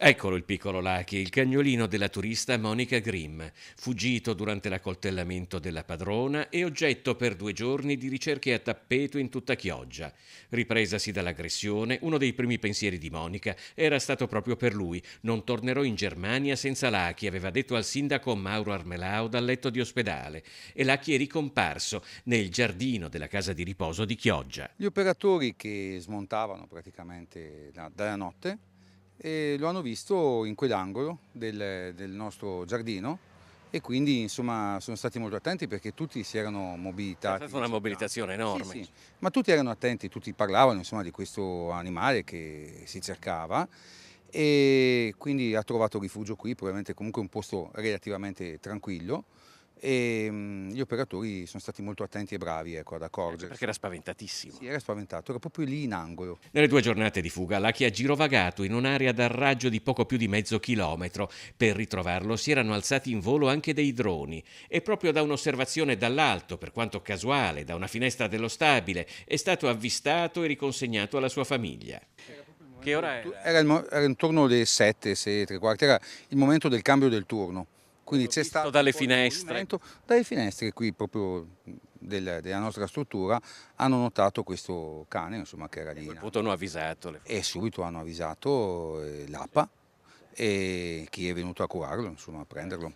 Eccolo il piccolo Lucky, il cagnolino della turista Monica Grimm, fuggito durante l'accoltellamento della padrona e oggetto per 2 giorni di ricerche a tappeto in tutta Chioggia. Ripresasi dall'aggressione, uno dei primi pensieri di Monica era stato proprio per lui. Non tornerò in Germania senza Lucky, aveva detto al sindaco Mauro Armelau dal letto di ospedale. E Lucky è ricomparso nel giardino della casa di riposo di Chioggia. Gli operatori che smontavano praticamente dalla notte lo hanno visto in quell'angolo del nostro giardino e quindi insomma sono stati molto attenti perché tutti si erano È stata mobilitati una cercando. mobilitazione Sì, enorme. sì, ma tutti erano attenti, tutti parlavano insomma di questo animale che si cercava e quindi ha trovato rifugio qui, probabilmente comunque un posto relativamente tranquillo e gli operatori sono stati molto attenti e bravi, ecco, ad Anche perché era accorgersi. spaventatissimo. Sì, era spaventato, era proprio lì in angolo. Nelle 2 giornate di fuga, Lucky ha girovagato in un'area d'al raggio di poco più di mezzo chilometro. Per ritrovarlo si erano alzati in volo anche dei droni e proprio da un'osservazione dall'alto, per quanto casuale, da una finestra dello stabile, è stato avvistato e riconsegnato alla sua famiglia. Era proprio il Che momento ora era? era intorno alle 7, 6, tre quarti, era il momento del cambio del turno. Quindi L'ho c'è visto stato un dalle po' di finestre. movimento. Dalle finestre qui proprio della nostra struttura hanno notato questo cane, insomma, che era E a lì quel in punto hanno angolo avvisato le e forze. subito hanno avvisato l'APA e chi è venuto a curarlo, insomma, a prenderlo.